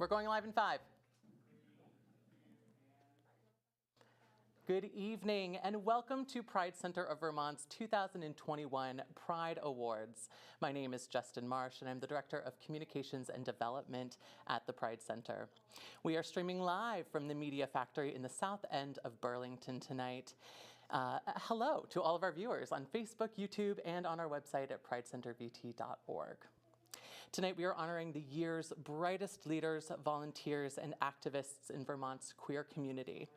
We're going live in 5. Good evening and welcome to Pride Center of Vermont's 2021 Pride Awards. My name is Justin Marsh and I'm the Director of Communications and Development at the Pride Center. We are streaming live from the Media Factory in the south end of Burlington tonight. Hello to all of our viewers on Facebook, YouTube, and on our website at pridecentervt.org. Tonight we are honoring the year's brightest leaders, volunteers, and activists in Vermont's queer community.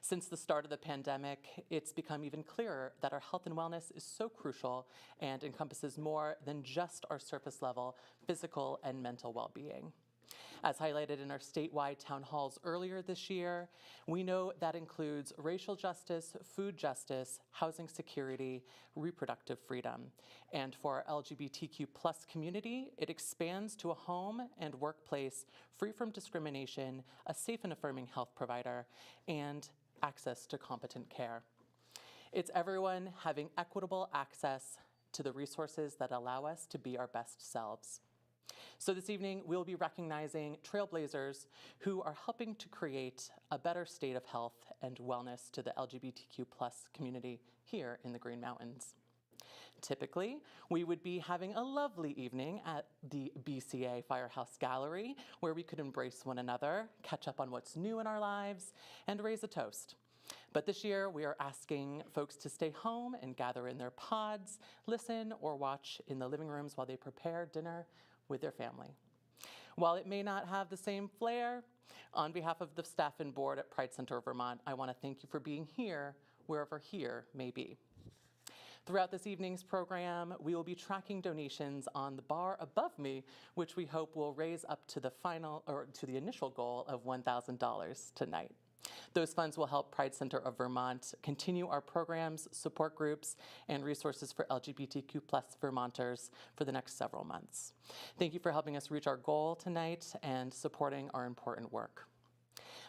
Since the start of the pandemic, it's become even clearer that our health and wellness is so crucial and encompasses more than just our surface level physical and mental well-being. As highlighted in our statewide town halls earlier this year, we know that includes racial justice, food justice, housing security, reproductive freedom. And for our LGBTQ+ community, it expands to a home and workplace free from discrimination, a safe and affirming health provider, and access to competent care. It's everyone having equitable access to the resources that allow us to be our best selves. So this evening, we'll be recognizing trailblazers who are helping to create a better state of health and wellness to the LGBTQ+ community here in the Green Mountains. Typically, we would be having a lovely evening at the BCA Firehouse Gallery where we could embrace one another, catch up on what's new in our lives, and raise a toast. But this year, we are asking folks to stay home and gather in their pods, listen or watch in the living rooms while they prepare dinner with their family. While it may not have the same flair, on behalf of the staff and board at Pride Center of Vermont, I want to thank you for being here, wherever here may be. Throughout this evening's program, we will be tracking donations on the bar above me, which we hope will raise up to the initial goal of $1,000 tonight. Those funds will help Pride Center of Vermont continue our programs, support groups, and resources for LGBTQ+ Vermonters for the next several months. Thank you for helping us reach our goal tonight and supporting our important work.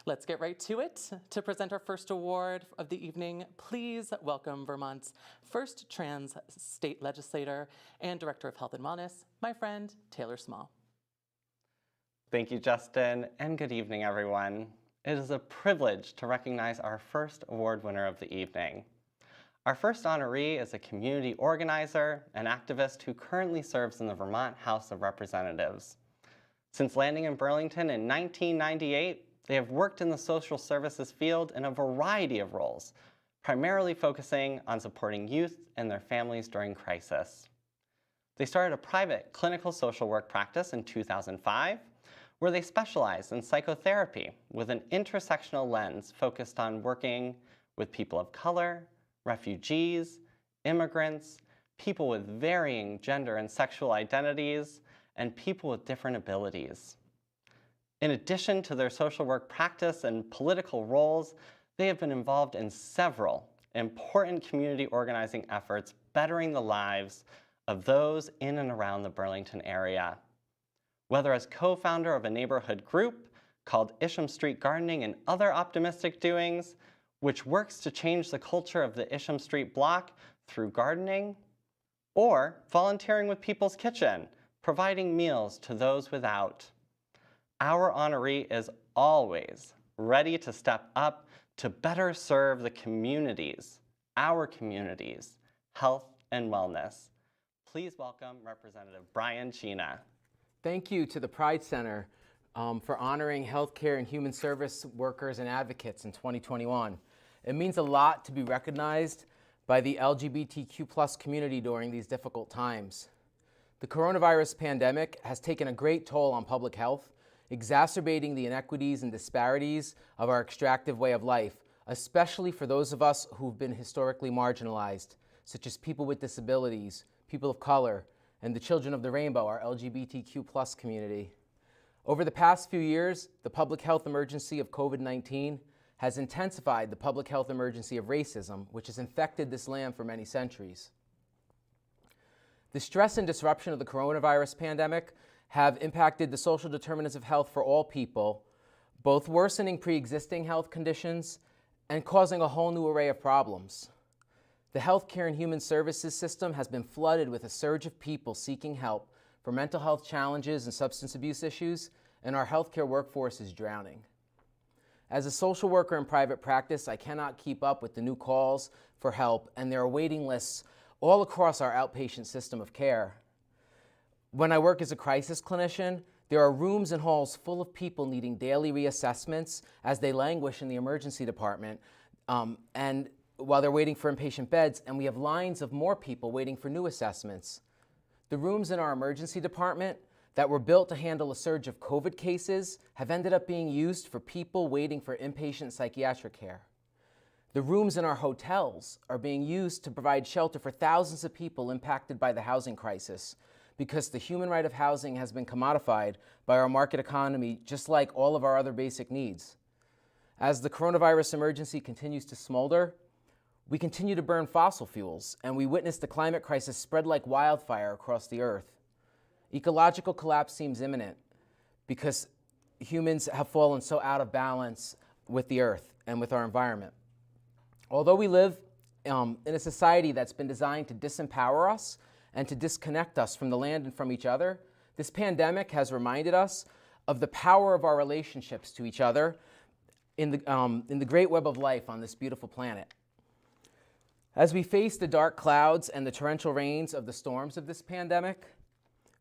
Let's get right to it. To present our first award of the evening, please welcome Vermont's first trans state legislator and Director of Health and Wellness, my friend, Taylor Small. Thank you, Justin, and good evening, everyone. It is a privilege to recognize our first award winner of the evening. Our first honoree is a community organizer and activist who currently serves in the Vermont House of Representatives. Since landing in Burlington in 1998, they have worked in the social services field in a variety of roles, primarily focusing on supporting youth and their families during crisis. They started a private clinical social work practice in 2005, where they specialize in psychotherapy with an intersectional lens focused on working with people of color, refugees, immigrants, people with varying gender and sexual identities, and people with different abilities. In addition to their social work practice and political roles, they have been involved in several important community organizing efforts bettering the lives of those in and around the Burlington area. Whether as co-founder of a neighborhood group called Isham Street Gardening and Other Optimistic Doings, which works to change the culture of the Isham Street block through gardening, or volunteering with People's Kitchen, providing meals to those without. Our honoree is always ready to step up to better serve the communities, our communities, health and wellness. Please welcome Representative Brian Chena. Thank you to the Pride Center for honoring healthcare and human service workers and advocates in 2021. It means a lot to be recognized by the LGBTQ+ community during these difficult times. The coronavirus pandemic has taken a great toll on public health, exacerbating the inequities and disparities of our extractive way of life, especially for those of us who've been historically marginalized, such as people with disabilities, people of color, and the children of the rainbow, our LGBTQ+ community. Over the past few years, the public health emergency of COVID-19 has intensified the public health emergency of racism, which has infected this land for many centuries. The stress and disruption of the coronavirus pandemic have impacted the social determinants of health for all people, both worsening pre-existing health conditions and causing a whole new array of problems. The healthcare and human services system has been flooded with a surge of people seeking help for mental health challenges and substance abuse issues, and our healthcare workforce is drowning. As a social worker in private practice, I cannot keep up with the new calls for help, and there are waiting lists all across our outpatient system of care. When I work as a crisis clinician, there are rooms and halls full of people needing daily reassessments as they languish in the emergency department, and while they're waiting for inpatient beds, and we have lines of more people waiting for new assessments. The rooms in our emergency department that were built to handle a surge of COVID cases have ended up being used for people waiting for inpatient psychiatric care. The rooms in our hotels are being used to provide shelter for thousands of people impacted by the housing crisis, because the human right of housing has been commodified by our market economy, just like all of our other basic needs. As the coronavirus emergency continues to smolder, we continue to burn fossil fuels, and we witness the climate crisis spread like wildfire across the earth. Ecological collapse seems imminent because humans have fallen so out of balance with the earth and with our environment. Although we live in a society that's been designed to disempower us and to disconnect us from the land and from each other, this pandemic has reminded us of the power of our relationships to each other in the great web of life on this beautiful planet. As we face the dark clouds and the torrential rains of the storms of this pandemic,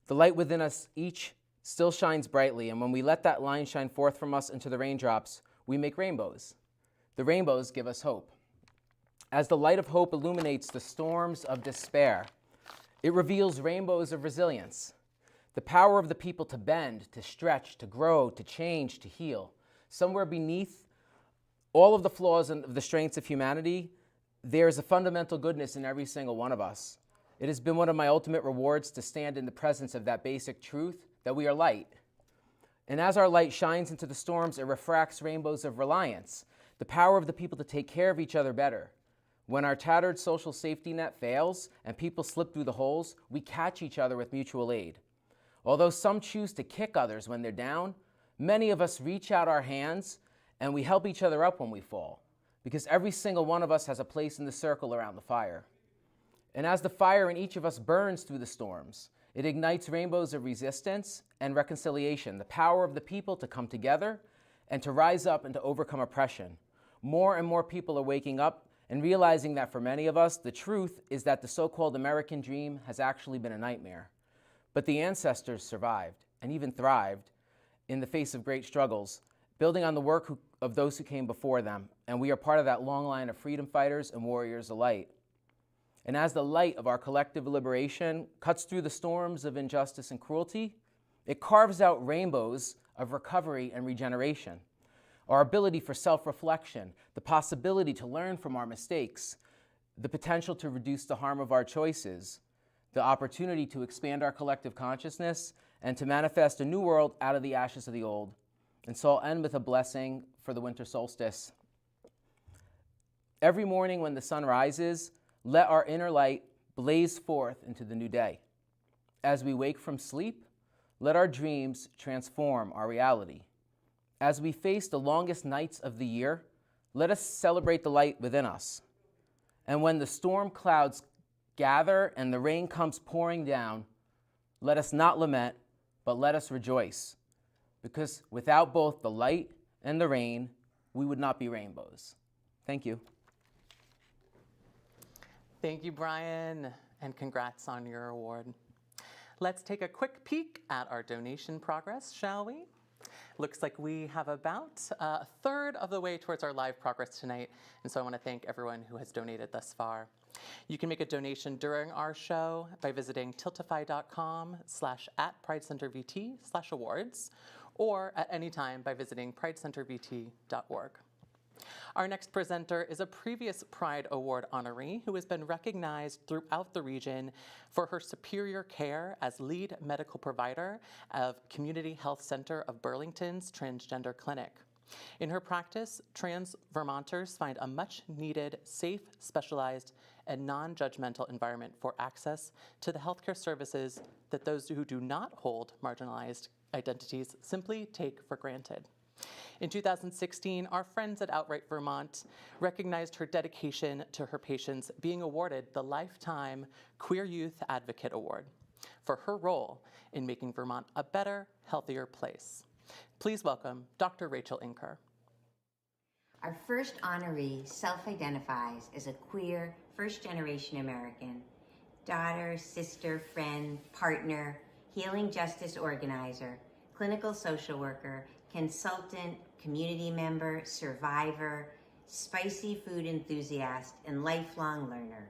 the light within us each still shines brightly, and when we let that line shine forth from us into the raindrops, we make rainbows. The rainbows give us hope. As the light of hope illuminates the storms of despair, it reveals rainbows of resilience, the power of the people to bend, to stretch, to grow, to change, to heal. Somewhere beneath all of the flaws and the strengths of humanity, there is a fundamental goodness in every single one of us. It has been one of my ultimate rewards to stand in the presence of that basic truth, that we are light. And as our light shines into the storms, it refracts rainbows of reliance, the power of the people to take care of each other better. When our tattered social safety net fails and people slip through the holes, we catch each other with mutual aid. Although some choose to kick others when they're down, many of us reach out our hands and we help each other up when we fall, because every single one of us has a place in the circle around the fire. And as the fire in each of us burns through the storms, it ignites rainbows of resistance and reconciliation, the power of the people to come together and to rise up and to overcome oppression. More and more people are waking up and realizing that for many of us, the truth is that the so-called American dream has actually been a nightmare. But the ancestors survived and even thrived in the face of great struggles, building on the work of those who came before them. And we are part of that long line of freedom fighters and warriors of light. And as the light of our collective liberation cuts through the storms of injustice and cruelty, it carves out rainbows of recovery and regeneration. Our ability for self-reflection, the possibility to learn from our mistakes, the potential to reduce the harm of our choices, the opportunity to expand our collective consciousness, and to manifest a new world out of the ashes of the old. And so I'll end with a blessing for the winter solstice. Every morning when the sun rises, let our inner light blaze forth into the new day. As we wake from sleep, let our dreams transform our reality. As we face the longest nights of the year, let us celebrate the light within us. And when the storm clouds gather and the rain comes pouring down, let us not lament, but let us rejoice. Because without both the light and the rain, we would not be rainbows. Thank you. Thank you, Brian, and congrats on your award. Let's take a quick peek at our donation progress, shall we? Looks like we have about a third of the way towards our live progress tonight, and so I want to thank everyone who has donated thus far. You can make a donation during our show by visiting tiltify.com/@pridecentervt/awards, or at any time by visiting pridecentervt.org. Our next presenter is a previous Pride Award honoree who has been recognized throughout the region for her superior care as lead medical provider of Community Health Center of Burlington's Transgender Clinic. In her practice, trans Vermonters find a much-needed, safe, specialized, and non-judgmental environment for access to the healthcare services that those who do not hold marginalized identities simply take for granted. In 2016, our friends at Outright Vermont recognized her dedication to her patients, being awarded the Lifetime Queer Youth Advocate Award for her role in making Vermont a better, healthier place. Please welcome Dr. Rachel Inker. Our first honoree self-identifies as a queer, first-generation American, daughter, sister, friend, partner, healing justice organizer, clinical social worker, consultant, community member, survivor, spicy food enthusiast, and lifelong learner.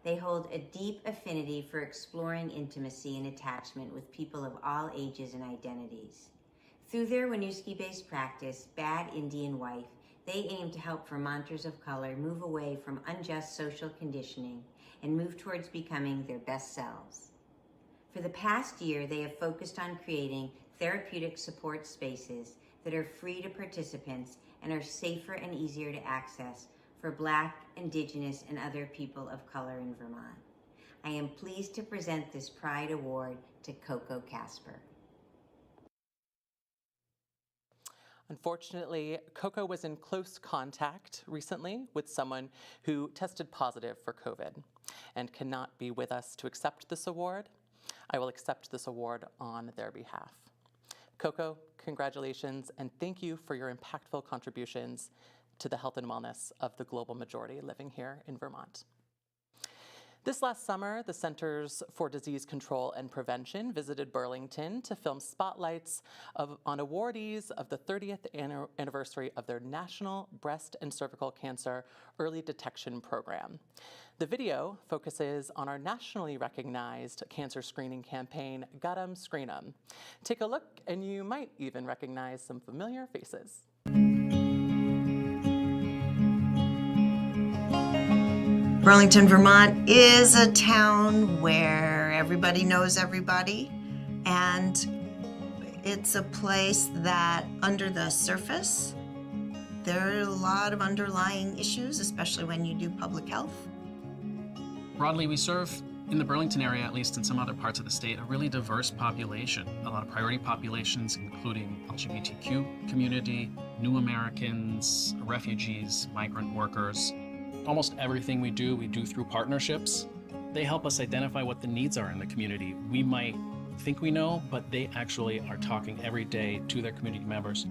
They hold a deep affinity for exploring intimacy and attachment with people of all ages and identities. Through their Winooski-based practice, Bad Indian Wife, they aim to help Vermonters of color move away from unjust social conditioning and move towards becoming their best selves. For the past year, they have focused on creating therapeutic support spaces that are free to participants and are safer and easier to access for Black, Indigenous, and other people of color in Vermont. I am pleased to present this Pride Award to Coco Casper. Unfortunately, Coco was in close contact recently with someone who tested positive for COVID and cannot be with us to accept this award. I will accept this award on their behalf. Coco, congratulations, and thank you for your impactful contributions to the health and wellness of the global majority living here in Vermont. This last summer, the Centers for Disease Control and Prevention visited Burlington to film spotlights on awardees of the 30th anniversary of their National Breast and Cervical Cancer Early Detection Program. The video focuses on our nationally recognized cancer screening campaign, Gut 'em, Screen 'em. Take a look, and you might even recognize some familiar faces. Burlington, Vermont is a town where everybody knows everybody, and it's a place that under the surface, there are a lot of underlying issues, especially when you do public health. Broadly, we serve, in the Burlington area, at least in some other parts of the state, a really diverse population. A lot of priority populations, including LGBTQ community, new Americans, refugees, migrant workers. Almost everything we do through partnerships. They help us identify what the needs are in the community. We might think we know, but they actually are talking every day to their community members.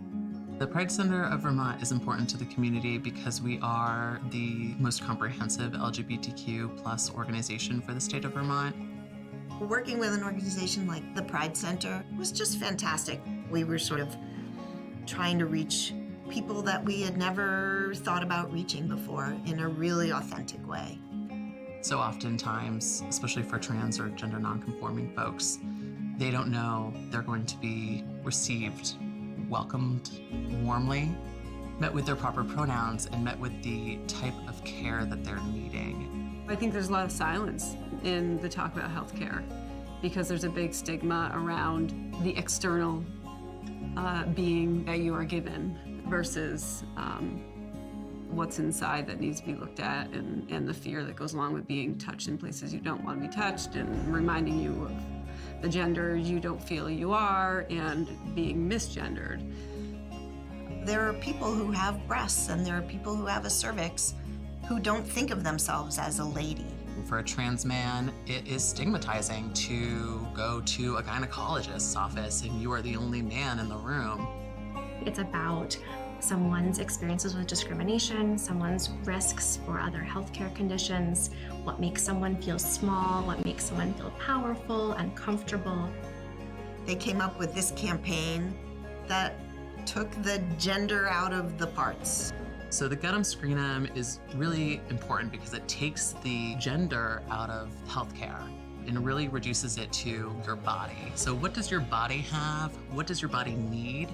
The Pride Center of Vermont is important to the community because we are the most comprehensive LGBTQ+ organization for the state of Vermont. Working with an organization like the Pride Center was just fantastic. We were sort of trying to reach people that we had never thought about reaching before in a really authentic way. So oftentimes, especially for trans or gender nonconforming folks, they don't know they're going to be received, welcomed warmly, met with their proper pronouns, and met with the type of care that they're needing. I think there's a lot of silence in the talk about healthcare because there's a big stigma around the external being that you are given versus what's inside that needs to be looked at, and the fear that goes along with being touched in places you don't want to be touched, and reminding you of the gender you don't feel you are, and being misgendered. There are people who have breasts and there are people who have a cervix who don't think of themselves as a lady. For a trans man, it is stigmatizing to go to a gynecologist's office and you are the only man in the room. It's about someone's experiences with discrimination, someone's risks for other healthcare conditions, what makes someone feel small, what makes someone feel powerful and comfortable. They came up with this campaign that took the gender out of the parts. So the Gut 'em, Screen 'em is really important because it takes the gender out of healthcare and really reduces it to your body. So what does your body have? What does your body need?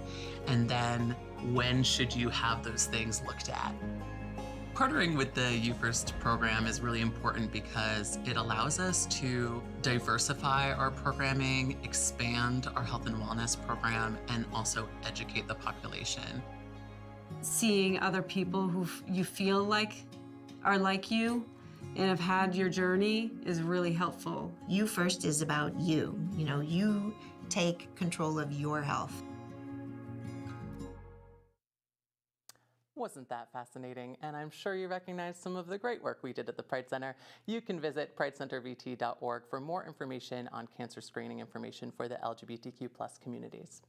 And then when should you have those things looked at? Partnering with the You First program is really important because it allows us to diversify our programming, expand our health and wellness program, and also educate the population. Seeing other people who you feel like are like you and have had your journey is really helpful. You First is about you. You take control of your health. Wasn't that fascinating? And I'm sure you recognize some of the great work we did at the Pride Center. You can visit pridecentervt.org for more information on cancer screening information for the LGBTQ+ communities.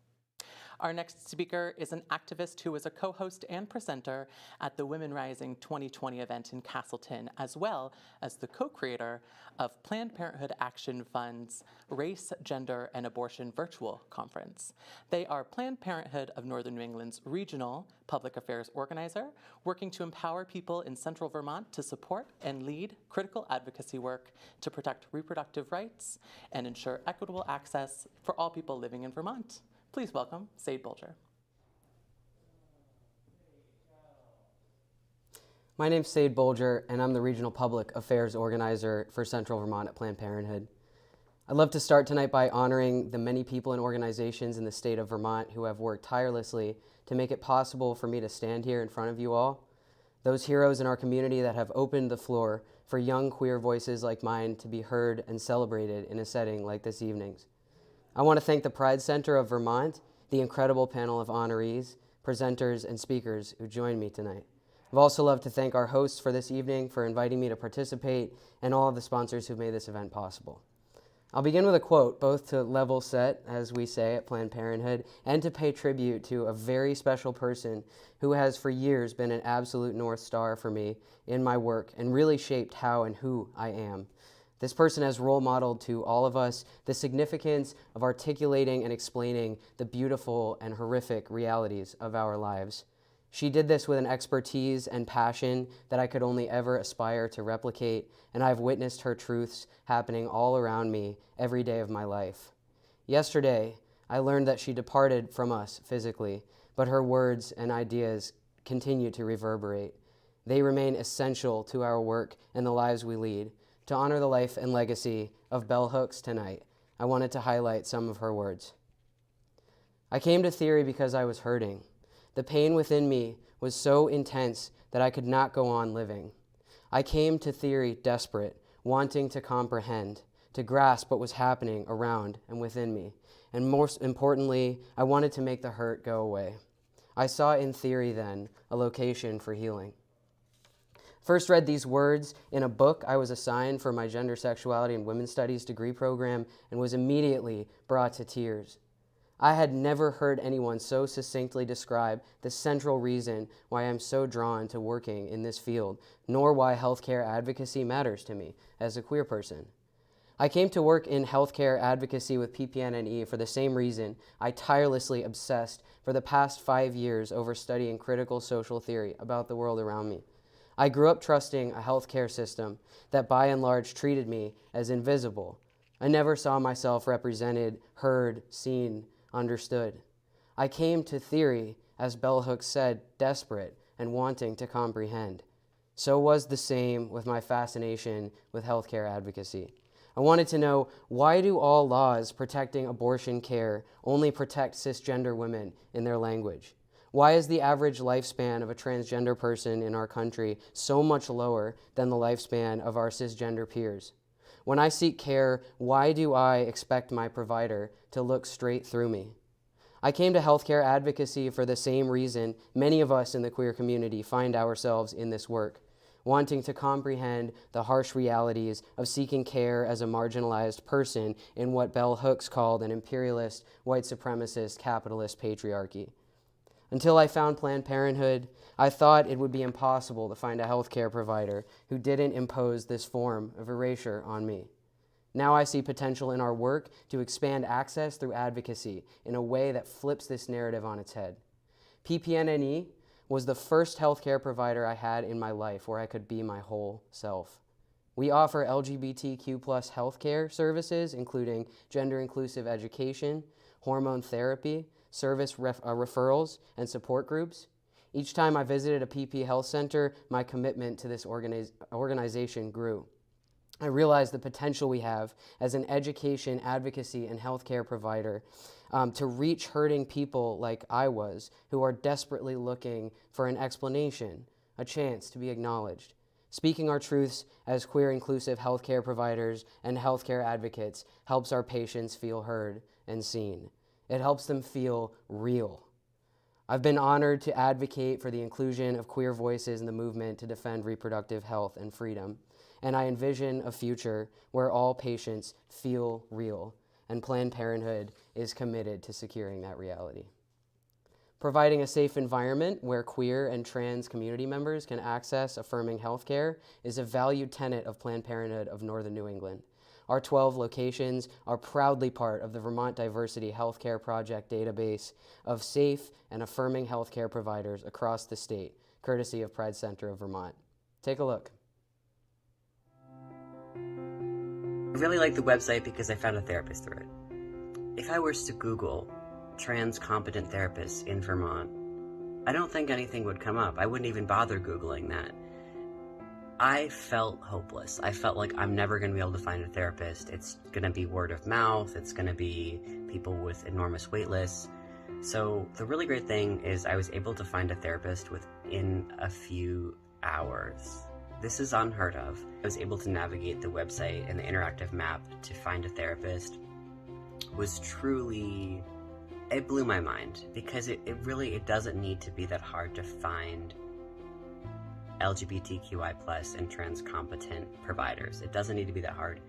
Our next speaker is an activist who was a co-host and presenter at the Women Rising 2020 event in Castleton, as well as the co-creator of Planned Parenthood Action Fund's Race, Gender, and Abortion Virtual Conference. They are Planned Parenthood of Northern New England's regional public affairs organizer, working to empower people in central Vermont to support and lead critical advocacy work to protect reproductive rights and ensure equitable access for all people living in Vermont. Please welcome Sade Bolger. My name's Sade Bolger, and I'm the Regional Public Affairs Organizer for Central Vermont at Planned Parenthood. I'd love to start tonight by honoring the many people and organizations in the state of Vermont who have worked tirelessly to make it possible for me to stand here in front of you all. Those heroes in our community that have opened the floor for young queer voices like mine to be heard and celebrated in a setting like this evening's. I want to thank the Pride Center of Vermont, the incredible panel of honorees, presenters, and speakers who joined me tonight. I've also loved to thank our hosts for this evening for inviting me to participate and all of the sponsors who made this event possible. I'll begin with a quote, both to level set, as we say at Planned Parenthood, and to pay tribute to a very special person who has for years been an absolute North Star for me in my work and really shaped how and who I am. This person has role modeled to all of us the significance of articulating and explaining the beautiful and horrific realities of our lives. She did this with an expertise and passion that I could only ever aspire to replicate, and I've witnessed her truths happening all around me every day of my life. Yesterday, I learned that she departed from us physically, but her words and ideas continue to reverberate. They remain essential to our work and the lives we lead. To honor the life and legacy of Bell Hooks tonight, I wanted to highlight some of her words. I came to theory because I was hurting. The pain within me was so intense that I could not go on living. I came to theory desperate, wanting to comprehend, to grasp what was happening around and within me. And most importantly, I wanted to make the hurt go away. I saw in theory then a location for healing. First read these words in a book I was assigned for my gender, sexuality, and women's studies degree program and was immediately brought to tears. I had never heard anyone so succinctly describe the central reason why I'm so drawn to working in this field, nor why healthcare advocacy matters to me as a queer person. I came to work in healthcare advocacy with PPNNE for the same reason I tirelessly obsessed for the past 5 years over studying critical social theory about the world around me. I grew up trusting a healthcare system that by and large treated me as invisible. I never saw myself represented, heard, seen, understood. I came to theory, as Bell Hooks said, desperate and wanting to comprehend. So was the same with my fascination with healthcare advocacy. I wanted to know, why do all laws protecting abortion care only protect cisgender women in their language? Why is the average lifespan of a transgender person in our country so much lower than the lifespan of our cisgender peers? When I seek care, why do I expect my provider to look straight through me? I came to healthcare advocacy for the same reason many of us in the queer community find ourselves in this work, wanting to comprehend the harsh realities of seeking care as a marginalized person in what Bell Hooks called an imperialist, white supremacist, capitalist patriarchy. Until I found Planned Parenthood, I thought it would be impossible to find a healthcare provider who didn't impose this form of erasure on me. Now I see potential in our work to expand access through advocacy in a way that flips this narrative on its head. PPNNE was the first healthcare provider I had in my life where I could be my whole self. We offer LGBTQ+ healthcare services, including gender-inclusive education, hormone therapy, service referrals, and support groups. Each time I visited a PP Health Center, my commitment to this organization grew. I realized the potential we have as an education, advocacy, and healthcare provider to reach hurting people like I was, who are desperately looking for an explanation, a chance to be acknowledged. Speaking our truths as queer inclusive healthcare providers and healthcare advocates helps our patients feel heard and seen. It helps them feel real. I've been honored to advocate for the inclusion of queer voices in the movement to defend reproductive health and freedom, and I envision a future where all patients feel real, and Planned Parenthood is committed to securing that reality. Providing a safe environment where queer and trans community members can access affirming healthcare is a valued tenet of Planned Parenthood of Northern New England. Our 12 locations are proudly part of the Vermont Diversity Healthcare Project database of safe and affirming healthcare providers across the state, courtesy of Pride Center of Vermont. Take a look. I really like the website because I found a therapist through it. If I was to Google trans competent therapists in Vermont, I don't think anything would come up. I wouldn't even bother Googling that. I felt hopeless. I felt like I'm never going to be able to find a therapist. It's going to be word of mouth. It's going to be people with enormous wait lists. So the really great thing is I was able to find a therapist within a few hours. This is unheard of. I was able to navigate the website and the interactive map to find a therapist. Was truly, it blew my mind, because it really doesn't need to be that hard to find LGBTQI+ and trans competent providers. It doesn't need to be that hard,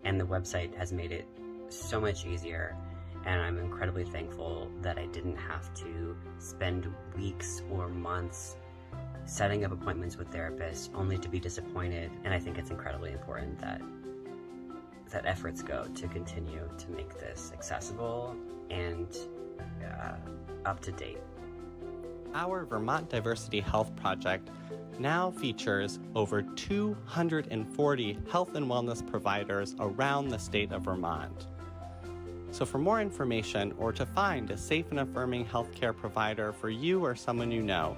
and the website has made it so much easier, and I'm incredibly thankful that I didn't have to spend weeks or months setting up appointments with therapists only to be disappointed. And I think it's incredibly important that efforts go to continue to make this accessible and up to date. Our Vermont Diversity Health Project now features over 240 health and wellness providers around the state of Vermont. So for more information or to find a safe and affirming healthcare provider for you or someone you know,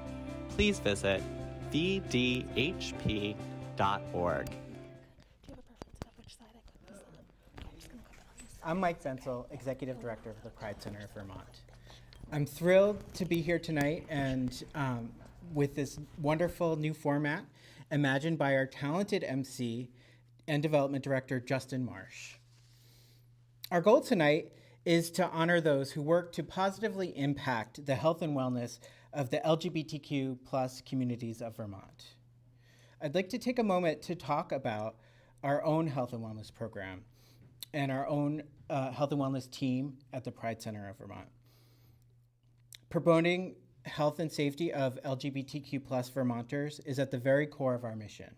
please visit vdhp.org. I'm Mike Zenzel, Executive Director of the Pride Center of Vermont. I'm thrilled to be here tonight and with this wonderful new format imagined by our talented MC and Development Director, Justin Marsh. Our goal tonight is to honor those who work to positively impact the health and wellness of the LGBTQ+ communities of Vermont. I'd like to take a moment to talk about our own health and wellness program and our own health and wellness team at the Pride Center of Vermont. Promoting health and safety of LGBTQ+ Vermonters is at the very core of our mission.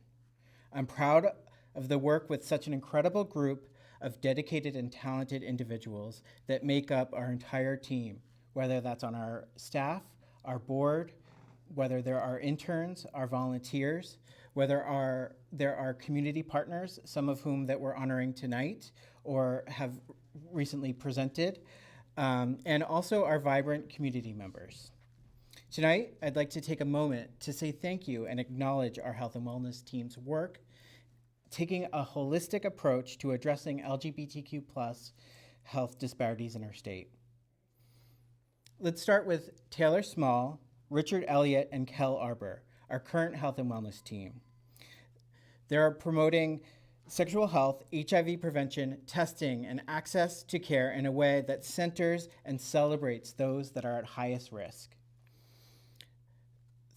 I'm proud of the work with such an incredible group of dedicated and talented individuals that make up our entire team, whether that's on our staff, our board, whether there are interns, our volunteers, whether there are community partners, some of whom that we're honoring tonight or have recently presented, and also our vibrant community members. Tonight, I'd like to take a moment to say thank you and acknowledge our health and wellness team's work, taking a holistic approach to addressing LGBTQ+ health disparities in our state. Let's start with Taylor Small, Richard Elliott, and Kel Arbor, our current health and wellness team. They're promoting sexual health, HIV prevention, testing, and access to care in a way that centers and celebrates those that are at highest risk.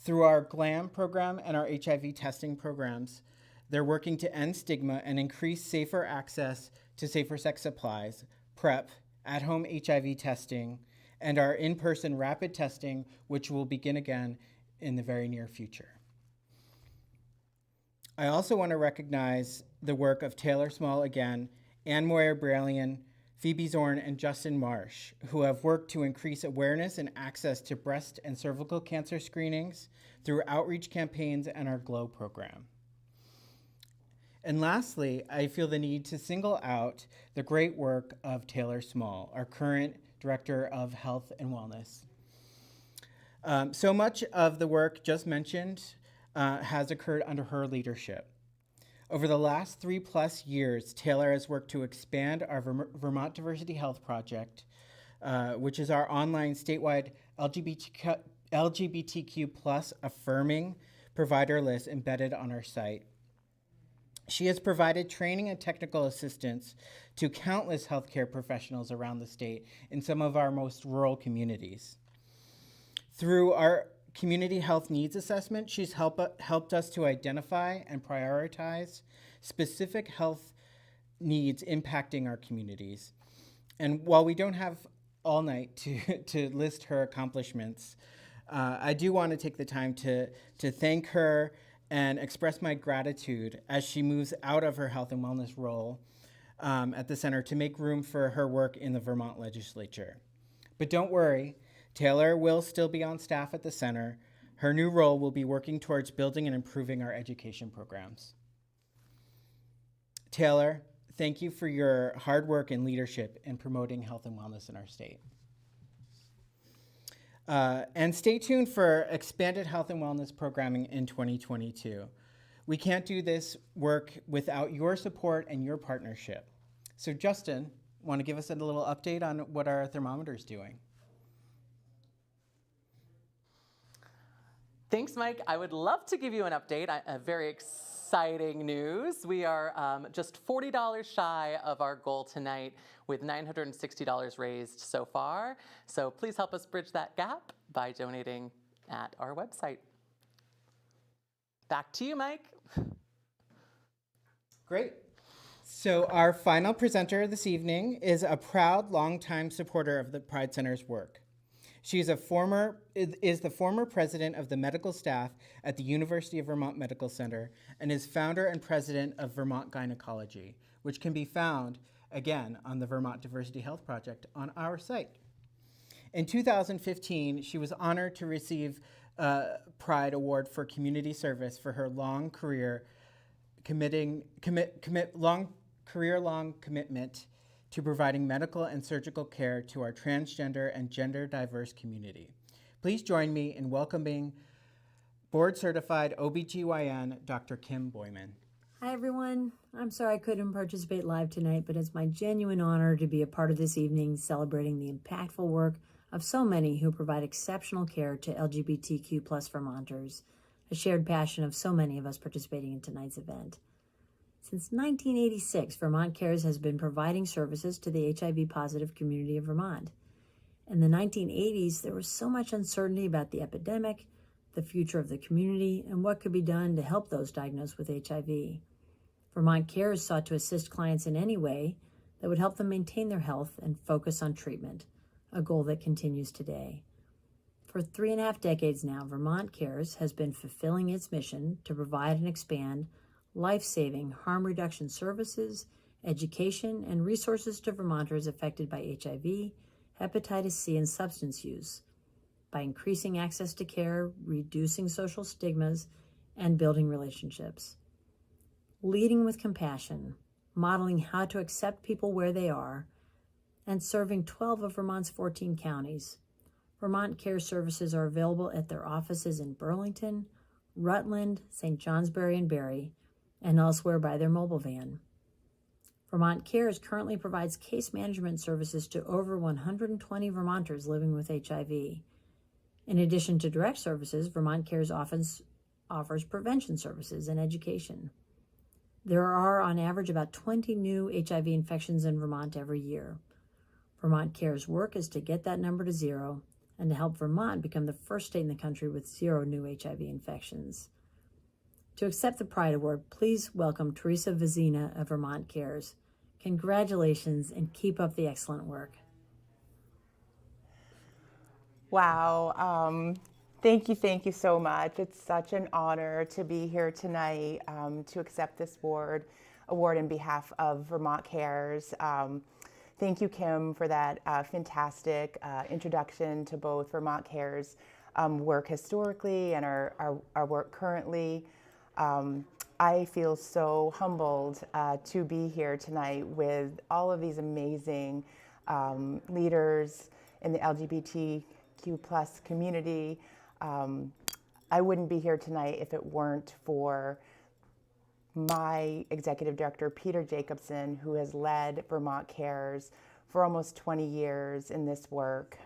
Through our GLAM program and our HIV testing programs, they're working to end stigma and increase safer access to safer sex supplies, PrEP, at-home HIV testing, and our in-person rapid testing, which will begin again in the very near future. I also want to recognize the work of Taylor Small again, Ann Moyer Bralian, Phoebe Zorn, and Justin Marsh, who have worked to increase awareness and access to breast and cervical cancer screenings through outreach campaigns and our GLOW program. And lastly, I feel the need to single out the great work of Taylor Small, our current Director of Health and Wellness. So much of the work just mentioned has occurred under her leadership. Over the last 3+ years, Taylor has worked to expand our Vermont Diversity Health Project, which is our online statewide LGBTQ+ affirming provider list embedded on our site. She has provided training and technical assistance to countless healthcare professionals around the state in some of our most rural communities. Through our Community Health Needs Assessment, she's helped us to identify and prioritize specific health needs impacting our communities. And while we don't have all night to list her accomplishments. I do want to take the time to thank her and express my gratitude as she moves out of her health and wellness role at the center to make room for her work in the Vermont Legislature. But don't worry, Taylor will still be on staff at the center. Her new role will be working towards building and improving our education programs. Taylor, thank you for your hard work and leadership in promoting health and wellness in our state. And stay tuned for expanded health and wellness programming in 2022. We can't do this work without your support and your partnership. So Justin, want to give us a little update on what our thermometer is doing? Thanks, Mike. I would love to give you an update. Very exciting news. We are just $40 shy of our goal tonight with $960 raised so far. So please help us bridge that gap by donating at our website. Back to you, Mike. Great. So our final presenter this evening is a proud longtime supporter of the Pride Center's work. She is the former president of the medical staff at the University of Vermont Medical Center and is founder and president of Vermont Gynecology, which can be found, again, on the Vermont Diversity Health Project on our site. In 2015, she was honored to receive a Pride Award for community service for her long career-long commitment to providing medical and surgical care to our transgender and gender diverse community. Please join me in welcoming board-certified OBGYN, Dr. Kim Boyman. Hi, everyone. I'm sorry I couldn't participate live tonight, but it's my genuine honor to be a part of this evening celebrating the impactful work of so many who provide exceptional care to LGBTQ plus Vermonters, a shared passion of so many of us participating in tonight's event. Since 1986, Vermont Cares has been providing services to the HIV-positive community of Vermont. In the 1980s, there was so much uncertainty about the epidemic, the future of the community, and what could be done to help those diagnosed with HIV. Vermont Cares sought to assist clients in any way that would help them maintain their health and focus on treatment, a goal that continues today. For 3.5 decades now, Vermont Cares has been fulfilling its mission to provide and expand life-saving harm reduction services, education, and resources to Vermonters affected by HIV, hepatitis C, and substance use by increasing access to care, reducing social stigmas, and building relationships. Leading with compassion, modeling how to accept people where they are, and serving 12 of Vermont's 14 counties. Vermont Care services are available at their offices in Burlington, Rutland, St. Johnsbury, and Barre, and elsewhere by their mobile van. Vermont Cares currently provides case management services to over 120 Vermonters living with HIV. In addition to direct services, Vermont Cares offers prevention services and education. There are, on average, about 20 new HIV infections in Vermont every year. Vermont Cares' work is to get that number to zero and to help Vermont become the first state in the country with 0 new HIV infections. To accept the Pride Award, please welcome Teresa Vizina of Vermont Cares. Congratulations and keep up the excellent work. Wow. Thank you so much. It's such an honor to be here tonight to accept this award in behalf of Vermont Cares. Thank you, Kim, for that fantastic introduction to both Vermont Cares work historically and our work currently. I feel so humbled to be here tonight with all of these amazing leaders in the LGBTQ plus community. I wouldn't be here tonight if it weren't for my executive director, Peter Jacobson, who has led Vermont Cares for almost 20 years in this work.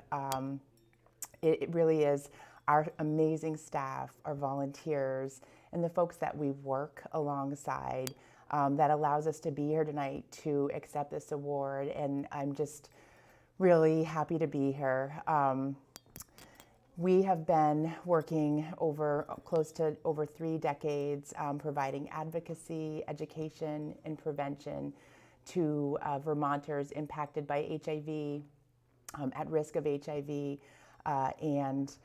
It really is our amazing staff, our volunteers, and the folks that we work alongside that allows us to be here tonight to accept this award. And I'm just really happy to be here. We have been working close to over 3 decades providing advocacy, education, and prevention to Vermonters impacted by HIV. at risk of HIV, and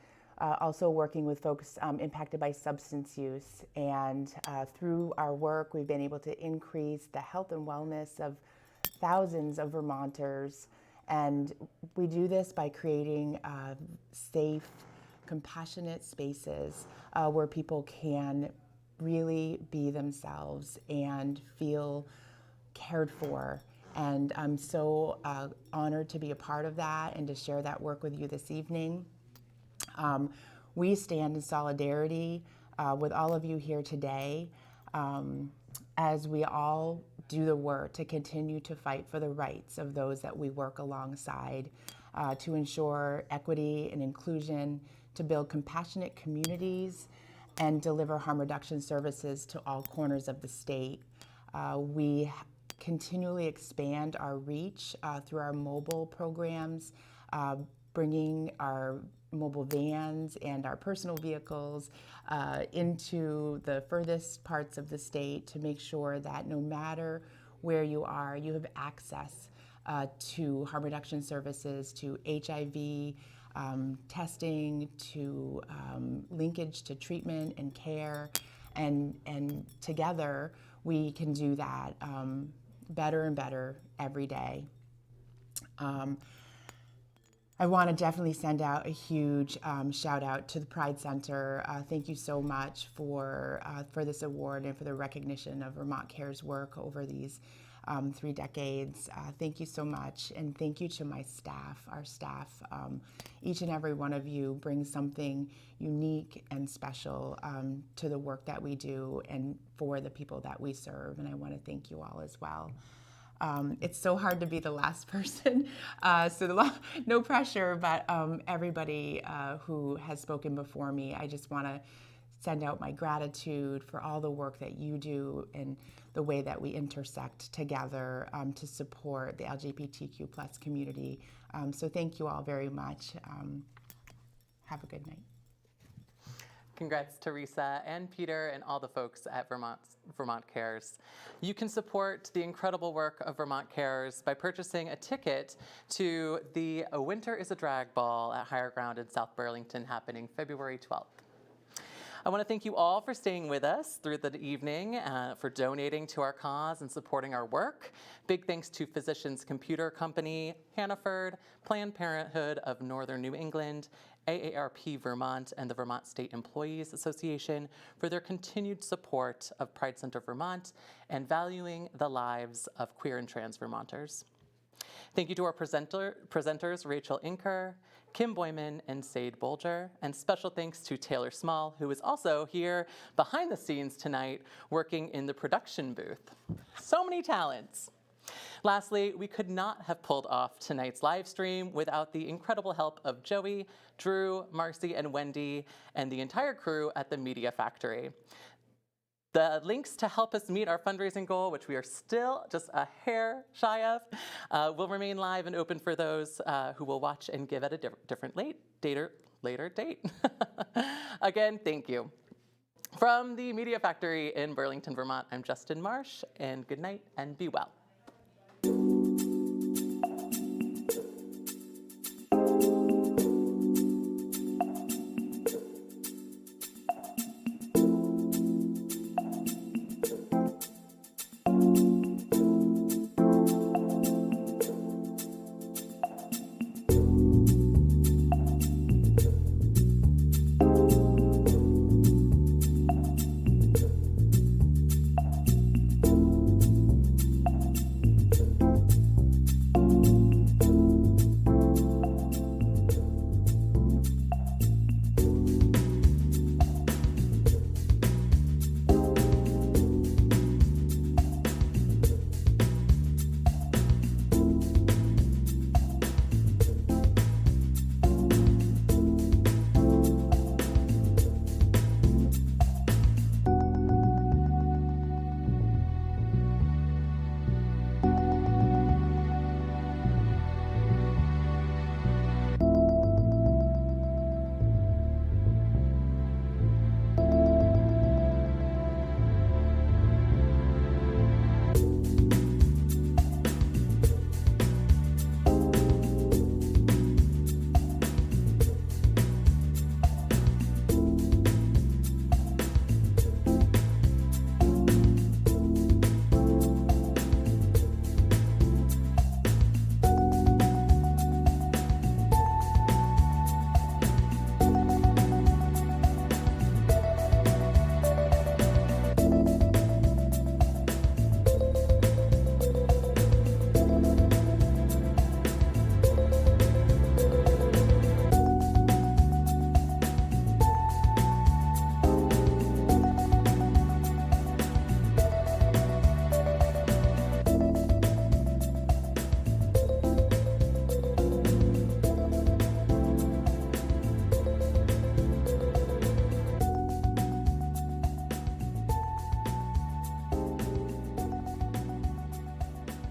also working with folks impacted by substance use. And through our work, we've been able to increase the health and wellness of thousands of Vermonters. And we do this by creating safe, compassionate spaces where people can really be themselves and feel cared for. And I'm so honored to be a part of that and to share that work with you this evening. We stand in solidarity with all of you here today as we all do the work to continue to fight for the rights of those that we work alongside, to ensure equity and inclusion, to build compassionate communities, and deliver harm reduction services to all corners of the state. We continually expand our reach through our mobile programs, bringing our mobile vans and our personal vehicles into the furthest parts of the state to make sure that no matter where you are, you have access to harm reduction services, to HIV testing, to linkage to treatment and care, and together we can do that better and better every day. I want to definitely send out a huge shout out to the Pride Center. Thank you so much for this award and for the recognition of Vermont Care's work over these 3 decades. Thank you so much, and thank you to my staff, our staff. Each and every one of you brings something unique and special to the work that we do and for the people that we serve, and I want to thank you all as well. It's so hard to be the last person, so no pressure, but everybody who has spoken before me, I just want to send out my gratitude for all the work that you do and the way that we intersect together to support the LGBTQ+ community. So thank you all very much. Have a good night. Congrats, Teresa and Peter and all the folks at Vermont Cares. You can support the incredible work of Vermont Cares by purchasing a ticket to the Winter is a Drag Ball at Higher Ground in South Burlington happening February 12th. I want to thank you all for staying with us through the evening, for donating to our cause and supporting our work. Big thanks to Physicians Computer Company, Hannaford, Planned Parenthood of Northern New England, AARP Vermont, and the Vermont State Employees Association for their continued support of Pride Center Vermont and valuing the lives of queer and trans Vermonters. Thank you to our presenters, Rachel Inker, Kim Boyman, and Sade Bolger, and special thanks to Taylor Small, who is also here behind the scenes tonight working in the production booth. So many talents. Lastly, we could not have pulled off tonight's live stream without the incredible help of Joey, Drew, Marcy, and Wendy, and the entire crew at the Media Factory. The links to help us meet our fundraising goal, which we are still just a hair shy of, will remain live and open for those who will watch and give at a different later date. Again, thank you. From the Media Factory in Burlington, Vermont, I'm Justin Marsh, and good night and be well.